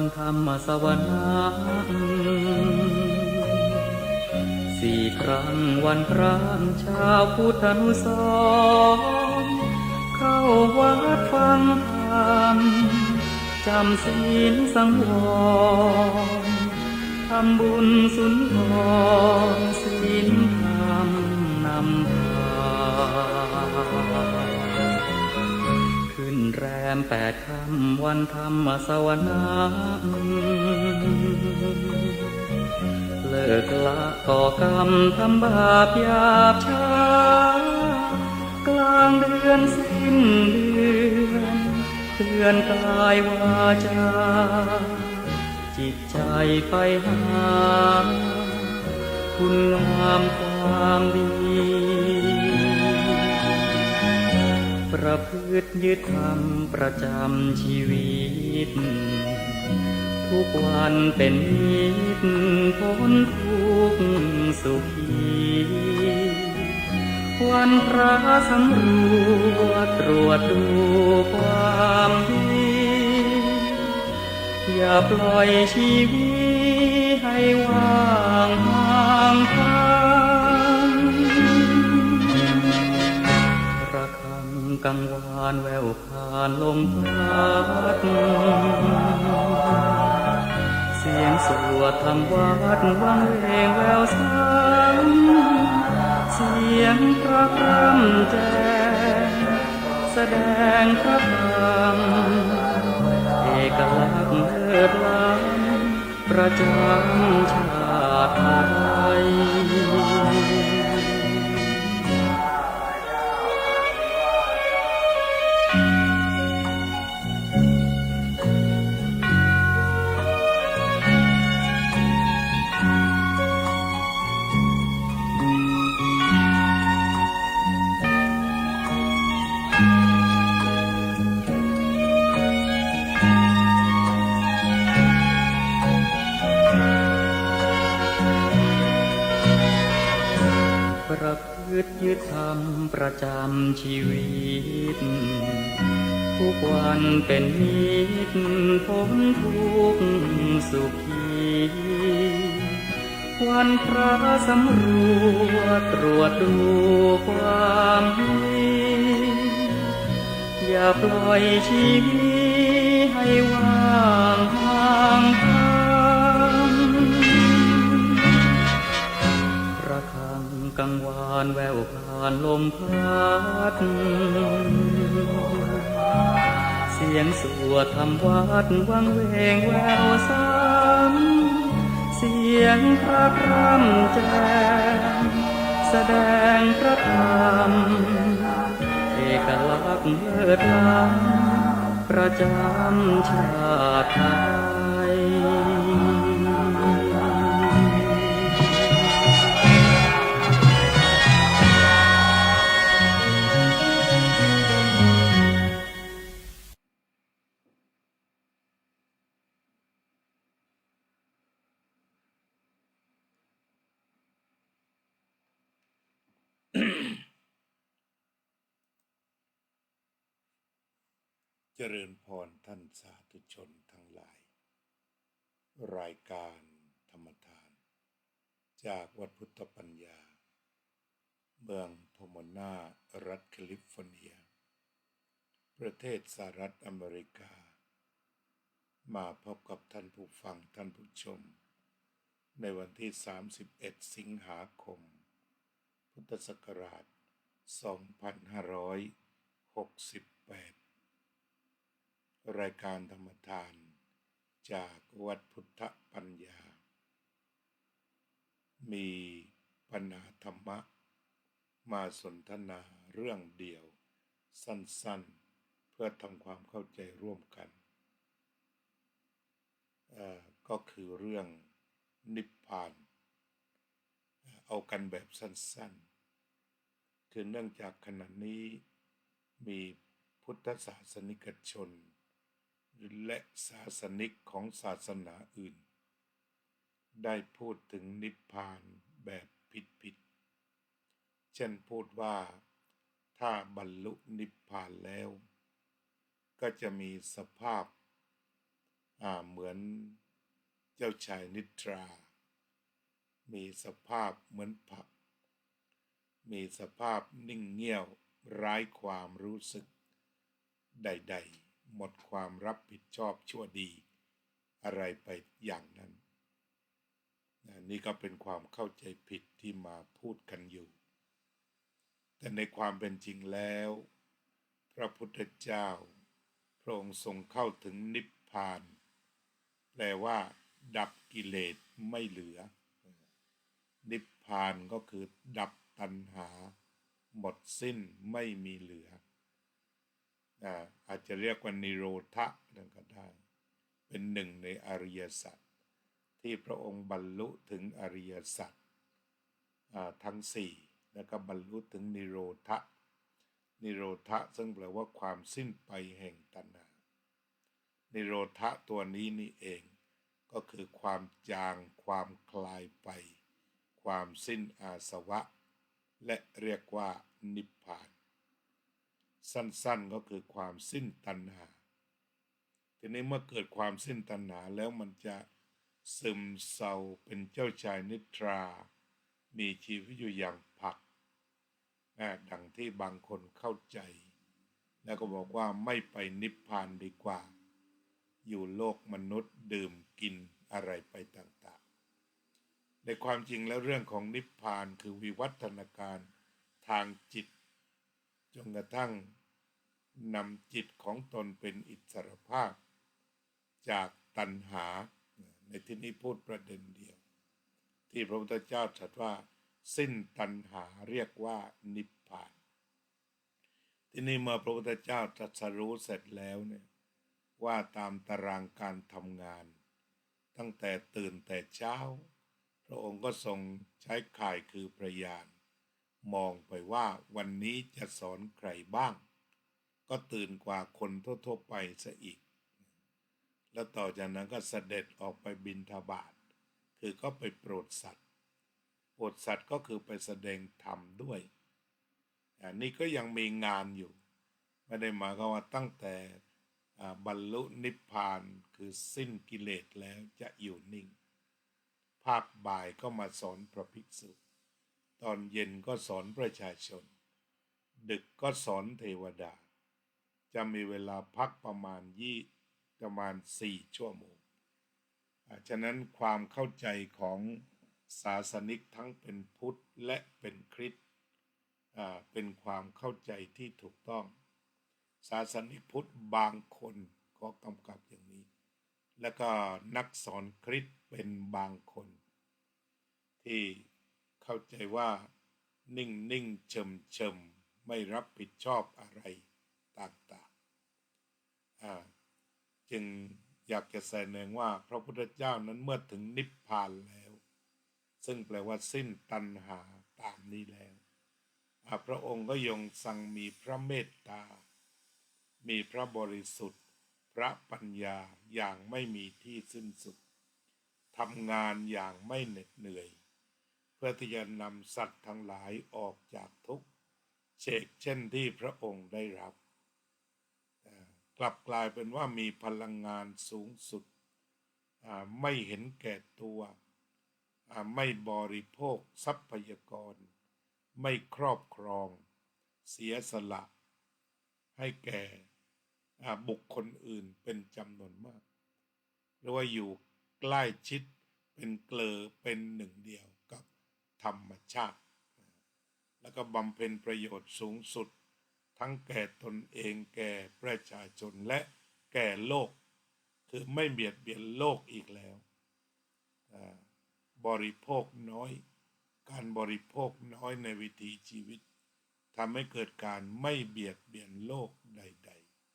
วันธรรมสวนาสี่ครั้งวันพระชาวพุทธานุสรณ์เข้าวัดฟังธรรมจำศีลสังวรทำบุญสุนทรศีลธรรมนำพาขึ้นแรม8 ค่ำวันธรรมสวนาเลิกละก่อกรรมทำบาปหยาบช้ากลางเดือนสิ้นเดือนเตือนกายวาจาจิตใจไปหาคุณงามความดีประพฤติยึดธรรมประจำชีวิตทุกวันเป็นนิจพ้นทุกข์สุขีวันพระสำรวจตรวจดูความดีอย่าปล่อยชีวิตให้ว่างห่างทางระฆังกังวานแววผ่านลมพัดเสียงสวดธรรมวัดวังเวงแววซ้ำเสียงพระพร่ำแจ้งแสดงพระธรรมเอกลักษณ์เลิศล้ำประจำชาติไทยประพฤติยึดธรรมประจำชีวิตทุกวันเป็นนิจพ้นทุกข์สุขีวันพระสำรวจตรวจดูความดีอย่าปล่อยชีวิตให้ว่างห่างทางระฆังกังวานแววผ่านลมพัดเสียงสวดธรรมวัดวังเวงแววซ้ำเสียงพระพร่ำแจ้งแสดงพระธรรมเอกลักษณ์เลิศล้ำประจำชาติไทยเจริญพรท่านสาธุชนทั้งหลายรายการธรรมทานจากวัดพุทธปัญญาเมืองโพโมนารัฐแคลิฟอร์เนียประเทศสหรัฐอเมริกามาพบกับท่านผู้ฟังท่านผู้ชมในวันที่31 สิงหาคมพุทธศักราช 2568รายการธรรมทานจากวัดพุทธปัญญามีปัญหาธรรมะมาสนทนาเรื่องเดียวสั้นๆเพื่อทำความเข้าใจร่วมกันก็คือเรื่องนิพพานเอากันแบบสั้นๆคือเนื่องจากขณะนี้มีพุทธศาสนิกชนและศาสนิกของศาสนาอื่นได้พูดถึงนิพพานแบบผิดๆเช่นพูดว่าถ้าบรรลุนิพพานแล้วก็จะมีสภาพ เหมือนเจ้าชายนิทรา มีสภาพเหมือนผักมีสภาพนิ่งเงี่ยวไร้ความรู้สึกใดๆหมดความรับผิดชอบชั่วดีอะไรไปอย่างนั้นนี่ก็เป็นความเข้าใจผิดที่มาพูดกันอยู่แต่ในความเป็นจริงแล้วพระพุทธเจ้าพระองค์ทรงเข้าถึงนิพพานแปลว่าดับกิเลสไม่เหลือนิพพานก็คือดับตัณหาหมดสิ้นไม่มีเหลืออาจจะเรียกว่านิโรธะนั่นก็ได้เป็นหนึ่งในอริยสัจที่พระองค์บรรลุถึงอริยสัจทั้งสี่แล้วก็บรรลุถึงนิโรธะนิโรธะซึ่งแปลว่าความสิ้นไปแห่งตัณหานิโรธะตัวนี้นี่เองก็คือความจางความคลายไปความสิ้นอาสวะและเรียกว่านิพพานสั้นๆก็คือความสิ้นตัณหาทีนี้เมื่อเกิดความสิ้นตัณหาแล้วมันจะซึมเศร้าเป็นเจ้าชายนิทรามีชีวิตอยู่อย่างผักดังที่บางคนเข้าใจแล้วก็บอกว่าไม่ไปนิพพานดีกว่าอยู่โลกมนุษย์ดื่มกินอะไรไปต่างๆในความจริงแล้วเรื่องของนิพพานคือวิวัฒนาการทางจิตจนกระทั่งนำจิตของตนเป็นอิสรภาพจากตัณหาในที่นี้พูดประเด็นเดียวที่พระพุทธเจ้าตรัสว่าสิ้นตัณหาเรียกว่านิพพานที่นี่เมื่อพระพุทธเจ้าตรัสรู้เสร็จแล้วเนี่ยว่าตามตารางการทำงานตั้งแต่ตื่นแต่เช้าพระองค์ก็ทรงใช้ข่ายคือประยานมองไปว่าวันนี้จะสอนใครบ้างก็ตื่นกว่าคนทั่วๆไปซะอีกแล้วต่อจากนั้นก็เสด็จออกไปบิณฑบาตคือก็ไปโปรดสัตว์โปรดสัตว์ก็คือไปแสดงธรรมด้วยนี่ก็ยังมีงานอยู่ไม่ได้หมายความว่าตั้งแต่บรรลุนิพพานคือสิ้นกิเลสแล้วจะอยู่นิ่งภาคบ่ายก็มาสอนพระภิกษุตอนเย็นก็สอนประชาชนดึกก็สอนเทวดาจะมีเวลาพักประมาณ4 ชั่วโมงฉะนั้นความเข้าใจของศาสนิกทั้งเป็นพุทธและเป็นคริสต์เป็นความเข้าใจที่ถูกต้องศาสนิกพุทธบางคนก็กำกับอย่างนี้แล้วก็นักสอนคริสต์เป็นบางคนที่เข้าใจว่านิ่งเฉมไม่รับผิดชอบอะไรต่างๆจึงอยากจะแสดงว่าพระพุทธเจ้านั้นเมื่อถึงนิพพานแล้วซึ่งแปลว่าสิ้นตัณหาตามนี้แล้วพระองค์ก็ยงสั่งมีพระเมตตามีพระบริสุทธิ์พระปัญญาอย่างไม่มีที่สิ้นสุดทำงานอย่างไม่เหน็ดเหนื่อยเพื่อที่จะนำสัตว์ทั้งหลายออกจากทุกข์เช่นที่พระองค์ได้รับกลับกลายเป็นว่ามีพลังงานสูงสุดไม่เห็นแก่ตัวไม่บริโภคทรัพยากรไม่ครอบครองเสียสละให้แก่บุคคลอื่นเป็นจำนวนมากหรือว่าอยู่ใกล้ชิดเป็นเกลอเป็นหนึ่งเดียวกับธรรมชาติแล้วก็บำเพ็ญประโยชน์สูงสุดทั้งแก่ตนเองแก่ประชาชนและแก่โลกคือไม่เบียดเบียนโลกอีกแล้วบริโภคน้อยการบริโภคน้อยในวิถีชีวิตทำให้เกิดการไม่เบียดเบียนโลกใด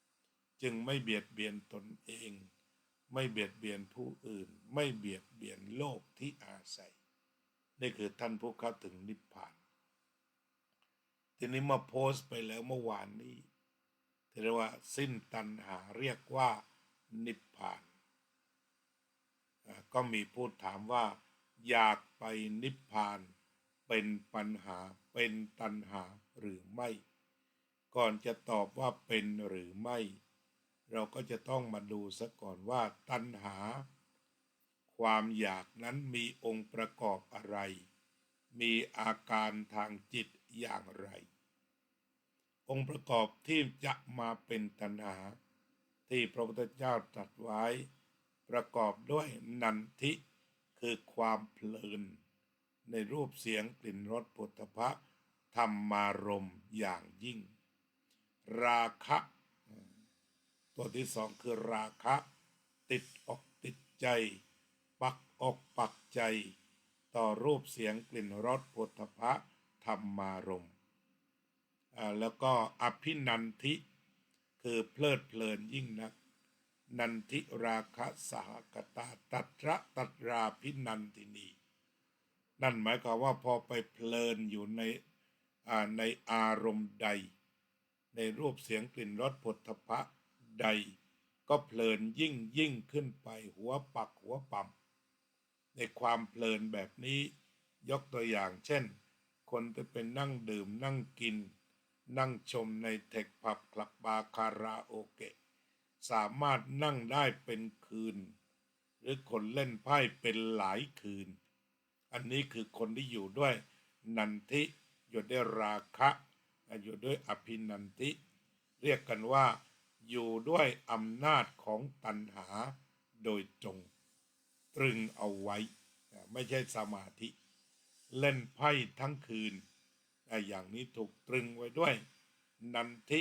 ๆจึงไม่เบียดเบียนตนเองไม่เบียดเบียนผู้อื่นไม่เบียดเบียนโลกที่อาศัยนี่คือท่านผู้เข้าถึงนิพพานทีนี้มาโพสต์ไปแล้วเมื่อวานนี้ที่เรียกว่าสิ้นตัณหาเรียกว่านิพพานก็มีผู้ถามว่าอยากไปนิพพานเป็นปัญหาเป็นตัณหาหรือไม่ก่อนจะตอบว่าเป็นหรือไม่ เราก็จะต้องมาดูซะก่อนว่าตัณหาความอยากนั้นมีองค์ประกอบอะไรมีอาการทางจิตอย่างไรองค์ประกอบที่จะมาเป็นตัณหาที่พระพุทธเจ้าตรัสไว้ประกอบด้วยนันทิคือความเพลินในรูปเสียงกลิ่นรสโผฏฐัพพะธรรมารมณ์อย่างยิ่งราคะตัวที่สองคือราคะติดอกติดใจปักอกปักใจต่อรูปเสียงกลิ่นรสโผฏฐัพพะธรรมารมณ์แล้วก็อภินันทิคือเพลิดเพลินยิ่งนักนันทิราคะสหกตาตัตระตัตราพินันทินีนั่นหมายความว่าพอไปเพลินอยู่ในอารมณ์ใดในรูปเสียงกลิ่นรสโผฏฐัพพะใดก็เพลินยิ่งขึ้นไปหัวปักหัวปั๊มในความเพลินแบบนี้ยกตัวอย่างเช่นคนจะเป็นนั่งดื่มนั่งกินนั่งชมในเทคผับคลับบาร์คาราโอเกะสามารถนั่งได้เป็นคืนหรือคนเล่นไพ่เป็นหลายคืนอันนี้คือคนที่อยู่ด้วยนันทิอยู่ด้วยราคะอยู่ด้วยอภินันทิเรียกกันว่าอยู่ด้วยอำนาจของตัณหาโดยตรงตรึงเอาไว้ไม่ใช่สมาธิเล่นไพ่ทั้งคืนอย่างนี้ถูกตรึงไว้ด้วยนันทิ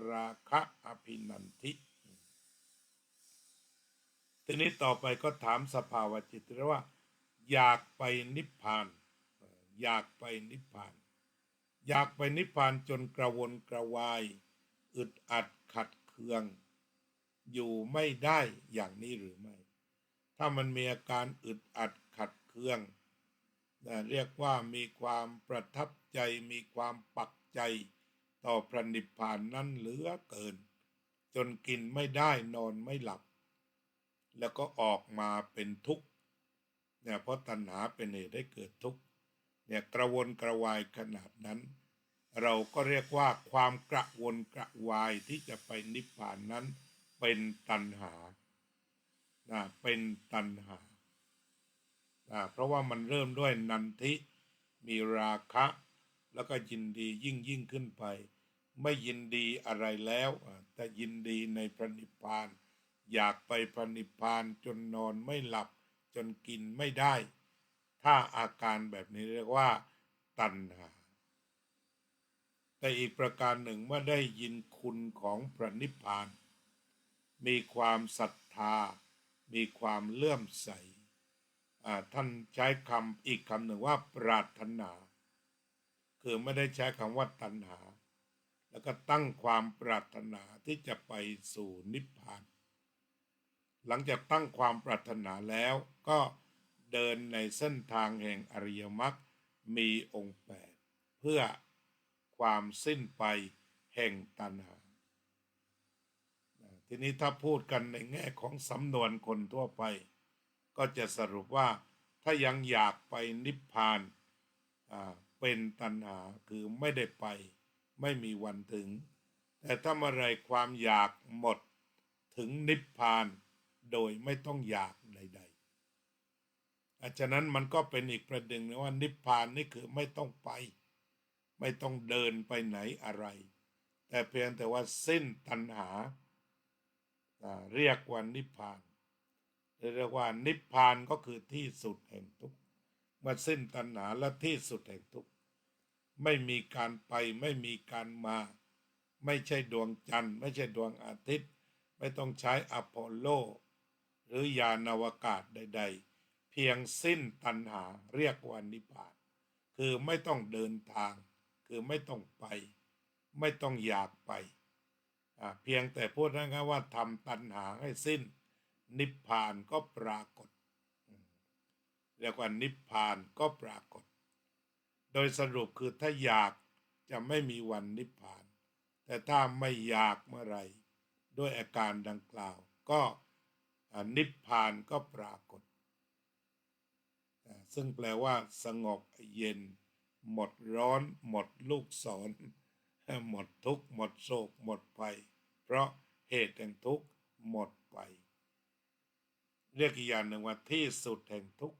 ราคะอภินันทิทีนี้ต่อไปก็ถามสภาวะจิตว่าอยากไปนิพพานอยากไปนิพพานอยากไปนิพพานจนกระวนกระวายอึดอัดขัดเคืองอยู่ไม่ได้อย่างนี้หรือไม่ถ้ามันมีอาการอึดอัดขัดเคืองเรียกว่ามีความประทับใจมีความปักใจต่อพระนิพพานนั้นเหลือเกินจนกินไม่ได้นอนไม่หลับแล้วก็ออกมาเป็นทุกข์เนี่ยเพราะตัณหาเป็นเหตุให้เกิดทุกข์เนี่ยกระวนกระวายขนาดนั้นเราก็เรียกว่าความกระวนกระวายที่จะไปนิพพานนั้นเป็นตัณหาเป็นตัณหาเพราะว่ามันเริ่มด้วยนันทิมีราคะแล้วก็ยินดียิ่งขึ้นไปไม่ยินดีอะไรแล้วแต่ยินดีในพระนิพพานอยากไปพระนิพพานจนนอนไม่หลับจนกินไม่ได้ถ้าอาการแบบนี้เรียกว่าตัณหาแต่อีกประการหนึ่งเมื่อได้ยินคุณของพระนิพพานมีความศรัทธามีความเลื่อมใสท่านใช้คำอีกคำหนึ่งว่าปรารถนาคือไม่ได้ใช้คำว่าตัณหาแล้วก็ตั้งความปรารถนาที่จะไปสู่นิพพานหลังจากตั้งความปรารถนาแล้วก็เดินในเส้นทางแห่งอริยมรรคมีองค์8เพื่อความสิ้นไปแห่งตัณหาทีนี้ถ้าพูดกันในแง่ของสำนวนคนทั่วไปก็จะสรุปว่าถ้ายังอยากไปนิพพานเป็นตัณหาคือไม่ได้ไปไม่มีวันถึงแต่ถ้าเมื่อไรความอยากหมดถึงนิพพานโดยไม่ต้องอยากใดๆฉะนั้นมันก็เป็นอีกประเด็นนึงว่านิพพานนี่คือไม่ต้องไปไม่ต้องเดินไปไหนอะไรแต่เพียงแต่ว่าสิ้นตัณหาเรียกว่านิพพานเรียกว่านิพพานก็คือที่สุดแห่งทุกข์เมื่อสิ้นตัณหาและที่สุดแห่งทุกข์ไม่มีการไปไม่มีการมาไม่ใช่ดวงจันทร์ไม่ใช่ดวงอาทิตย์ไม่ต้องใช้อพอลโลหรือยานอวกาศใดๆเพียงสิ้นตัณหาเรียกว่านิพพานคือไม่ต้องเดินทางคือไม่ต้องไปไม่ต้องอยากไปเพียงแต่พูดง่ายๆว่าทำตัณหาให้สิ้นนิพพานก็ปรากฏเรียกว่านิพพานก็ปรากฏโดยสรุปคือถ้าอยากจะไม่มีวันนิพพานแต่ถ้าไม่อยากเมื่อไรด้วยอาการดังกล่าวก็นิพพานก็ปรากฏซึ่งแปลว่าสงบเย็นหมดร้อนหมดลูกศรหมดทุกข์หมดโศกหมดภัยเพราะเหตุแห่งทุกข์ หมดไปเรียกอีกอย่างหนึ่งว่าที่สุดแห่งทุกข์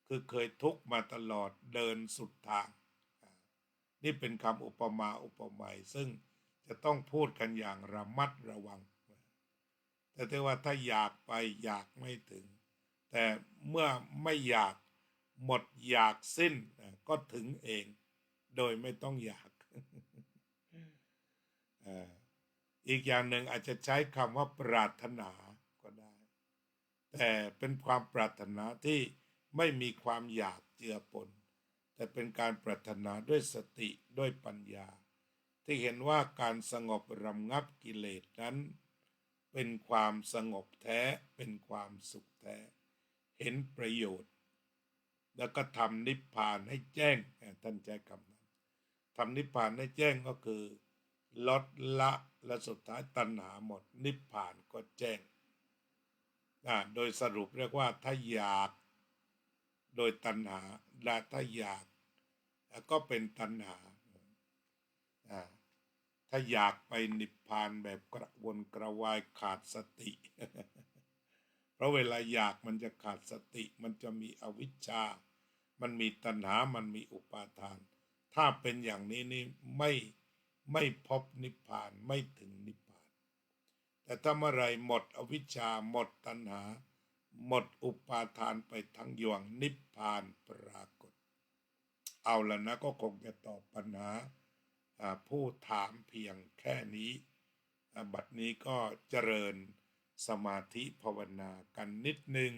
คือเคยทุกข์มาตลอดเดินสุดทางนี่เป็นคำอุปมาอุปไมยซึ่งจะต้องพูดกันอย่างระมัดระวังแต่ถ้าว่าถ้าอยากไปอยากไม่ถึงแต่เมื่อไม่อยากหมดอยากสิ้นก็ถึงเองโดยไม่ต้องอยากอีกอย่างหนึ่งอาจจะใช้คำว่าปรารถนาก็ได้แต่เป็นความปรารถนาที่ไม่มีความอยากเจือปนแต่เป็นการปรารถนาด้วยสติด้วยปัญญาที่เห็นว่าการสงบระงับกิเลสนั้นเป็นความสงบแท้เป็นความสุขแท้เห็นประโยชน์แล้วก็ทำนิพพานให้แจ้งท่านใช้คำนั้นทำนิพพานให้แจ้งก็คือลดละและสุดท้ายตัณหาหมดนิพพานก็แจ้งโดยสรุปเรียกว่าถ้าอยากโดยตัณหาและถ้าอยากก็เป็นตัณหาถ้าอยากไปนิพพานแบบกระวนกระวายขาดสติ เพราะเวลาอยากมันจะขาดสติมันจะมีอวิชชามันมีตัณหามันมีอุปาทานถ้าเป็นอย่างนี้นี่ไม่พบนิพพานไม่ถึงนิพพานแต่ถ้าเมื่อไรหมดอวิชชาหมดตัณหาหมดอุปาทานไปทั้งยวงนิพพานปรากฏเอาละนะก็คงจะตอบปัญหาผู้ถามเพียงแค่นี้บัดนี้ก็เจริญสมาธิภาวนากันนิดนึง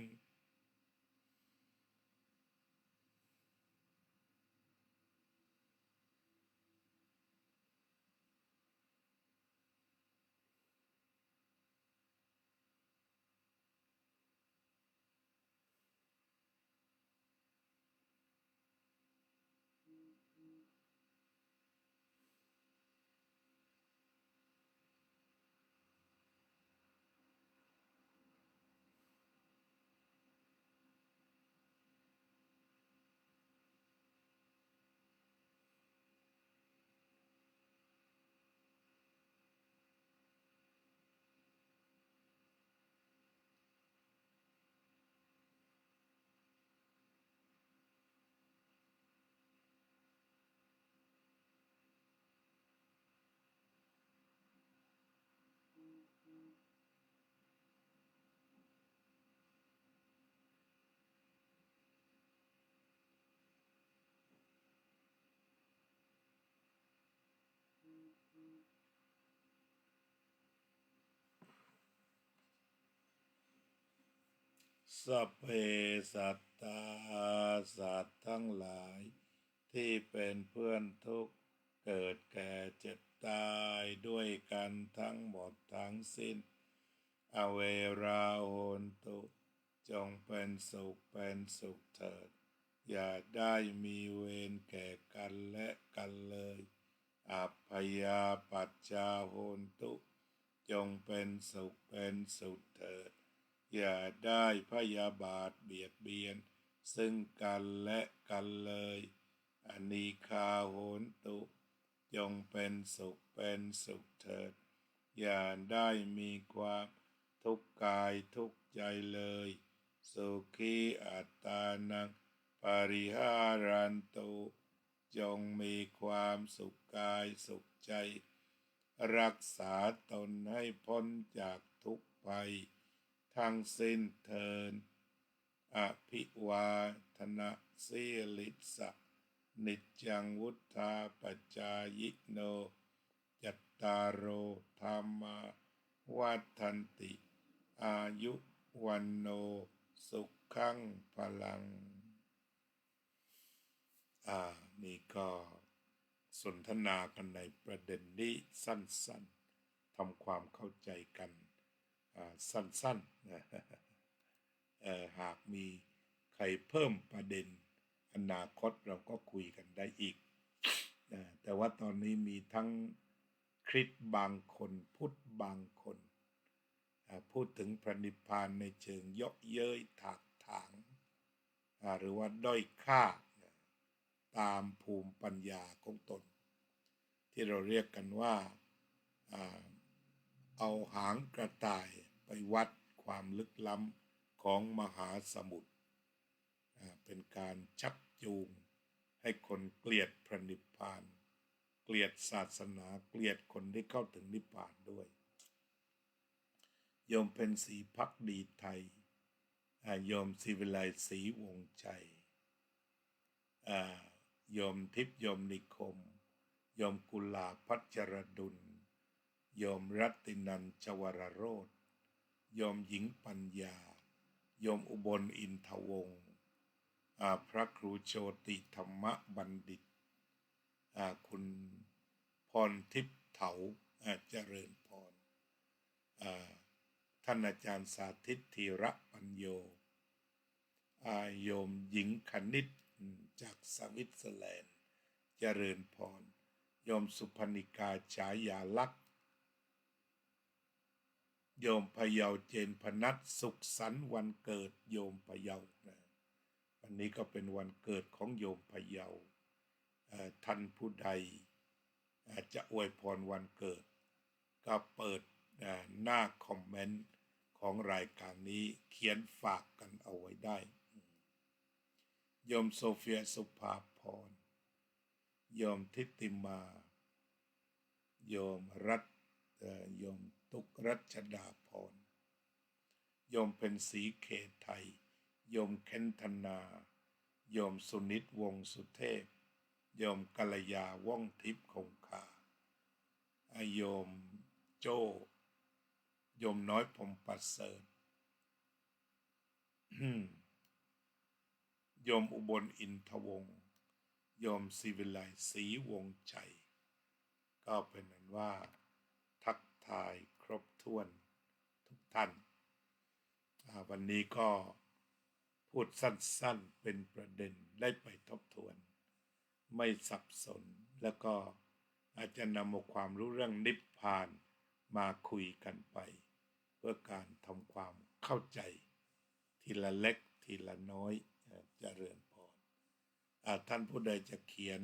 สัพเพสัตตาสัตว์ทั้งหลายที่เป็นเพื่อนทุกข์เกิดแก่เจ็บตายด้วยกันทั้งหมดทั้งสิ้นอเวราโหนตุจงเป็นสุขเถิดอย่าได้มีเวรแก่กันและกันเลยอัพพยาปัชชาโหนตุจงเป็นสุขเถิดอย่าได้พยาบาทเบียดเบียนซึ่งกันและกันเลยอนีฆาโหนตุจงเป็นสุขเถิดอย่าได้มีความทุกข์กายทุกข์ใจเลยสุขีอัตตานังปริหารันตุจงมีความสุขกายสุขใจรักษาตนให้พ้นจากทุกข์ภัยทั้งสิ้นเทินอภิวาทนาสีลิสะนิจจังวุธาปัจจายโนจัตตารโอธรรมาวัฏันติอายุวันโนสุขังพลังนี่ก็สนทนากันในประเด็นนี้สั้นๆทำความเข้าใจกันสั้นๆหากมีใครเพิ่มประเด็นอนาคตเราก็คุยกันได้อีกแต่ว่าตอนนี้มีทั้งคริสต์บางคนพุทธบางคนพูดถึงพระนิพพานในเชิงเยาะเย้ยถากถางหรือว่าด้อยค่าตามภูมิปัญญาของตนที่เราเรียกกันว่า เอาหางกระต่ายไปวัดความลึกล้ำของมหาสมุทรเป็นการชักจูงให้คนเกลียดพระนิพพานเกลียดศาสนาเกลียดคนที่เข้าถึงนิพพานด้วยโยมเพ็ญศรีภักดีไทยโยมศิวิไลศรีวงใจโยมทิพย์โยมนิคมโยมกุลาพัชรดุลโยมรัตตินันจวรโรธโยมหญิงปัญญาโยมอุบลอินทวงศ์พระครูโชติธรรมบัณฑิตคุณพรทิพย์เถาเจริญพรท่านอาจารย์สาธิตธีระปัญโยโยมหญิงคณิตจากสวิตเซอร์แลนด์เจริญพรโยมสุพนิกาฉายาลักษณ์โยมพะเยาเจนพนัสสุขสันต์วันเกิดโยมพะเยาวันนี้ก็เป็นวันเกิดของโยมพะเยาท่านผู้ใดจะอวยพรวันเกิดก็เปิดหน้าคอมเมนต์ของรายการนี้เขียนฝากกันเอาไว้ได้โยมโซเฟียสุภาพรโยมทิติมาโยมรัตโยมตุกรัชดาพรโยมเป็นศรีเขตไทยโยมเคนธนาโยมสุนิตวงสุเทพโยมกัลยาว่องทิพย์คงคาโยมโจโยมน้อยพรหมประเสริฐโยมอุบลอินทวงศ์โยมศิวิไลศรีวงใจก็เป็นนั้นว่าทักทายครบถ้วนทุกท่านวันนี้ก็พูดสั้นๆเป็นประเด็นได้ไปทบทวนไม่สับสนแล้วก็อาจจะนำเอาความรู้เรื่องนิพพานมาคุยกันไปเพื่อการทำความเข้าใจทีละเล็กทีละน้อยเจริญพรท่านผู้ใดจะเขียน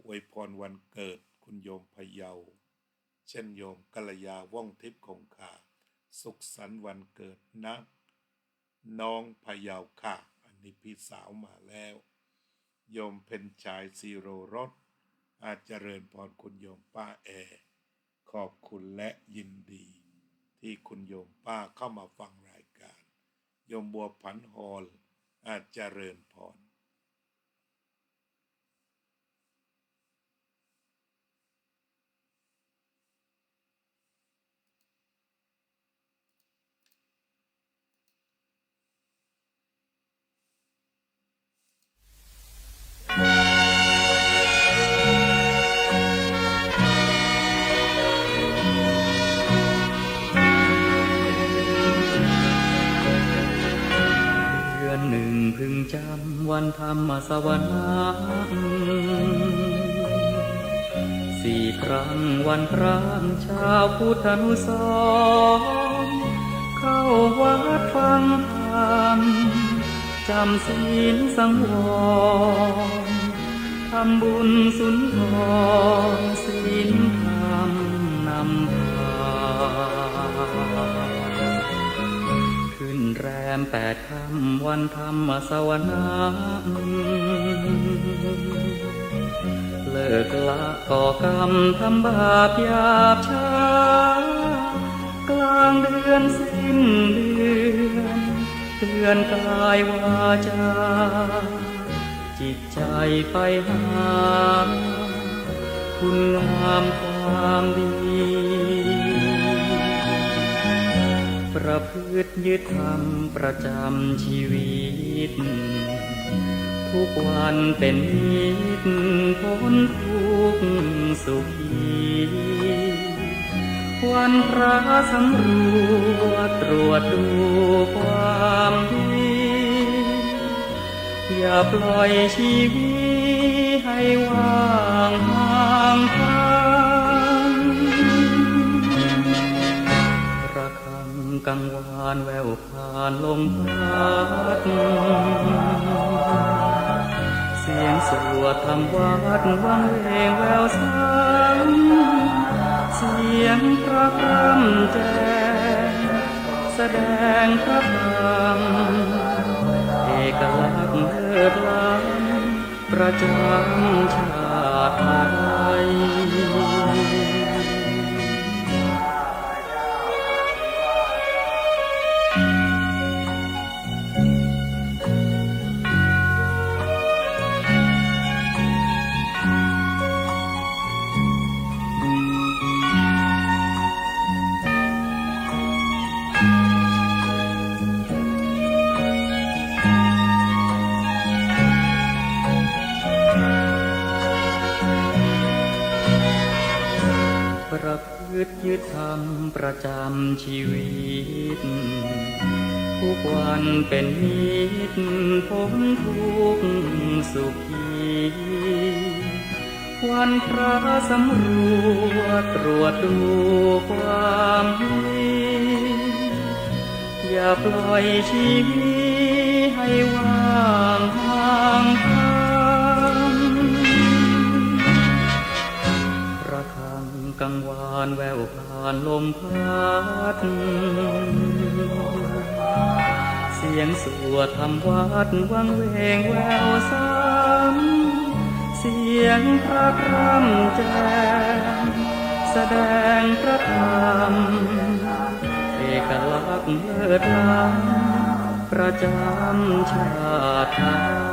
อวยพรวันเกิดคุณโยมพะเยาเช่นโยมกัลยาว่องทิพย์คงคาสุขสันต์วันเกิดนะน้องพะเยาค่ะอันนี้พี่สาวมาแล้วโยมเพ็ญชายซีโรรสเจริญพรคุณโยมป้าแอขอบคุณและยินดีที่คุณโยมป้าเข้ามาฟังรายการโยมบัวผันฮอลเจริญพรพึงจำวันธรรมสวนา4 ครั้งวันพระชาวพุทธานุสรณ์เข้าวัดฟังธรรมจำศีลสังวรทำบุญสุนทรศีลธรรมนำพาขึ้นแรม8 ค่ำวันธรรมสวนาเลิกละก่อกรรมทำบาปหยาบช้ากลางเดือนสิ้นเดือนเตือนกายวาจาจิตใจไปหาคุณงามความดีประพฤติยึดธรรมประจำชีวิตทุกวันเป็นนิจพ้นทุกข์สุขีวันพระสำรวจตรวจดูความดีอย่าปล่อยชีวิตให้ว่างห่างทางระฆังกังวานแววผ่านลมพัดเสียงสวดธรรมวัดวังเวงแววสังเสีย ยงพระพร่ำแจ้งแสดงพระธรรมเอกลักษณ์เลิศล้ำประจำชาติไทยประพฤติยึดธรรมประจำชีวิตทุกวันเป็นนิจพ้นทุกข์สุขีวันพระสำรวจตรวจดูความดีอย่าปล่อยชีวิตให้ว่างห่างไกลกังวานแววผ่านลมพัดเสียงสวดทำวัดวังเวงแววซ้ำเสียงพระพร่ำแจ้งแสดงพระธรรมเอกลักษณ์เลิศล้ำประจำชาติไทย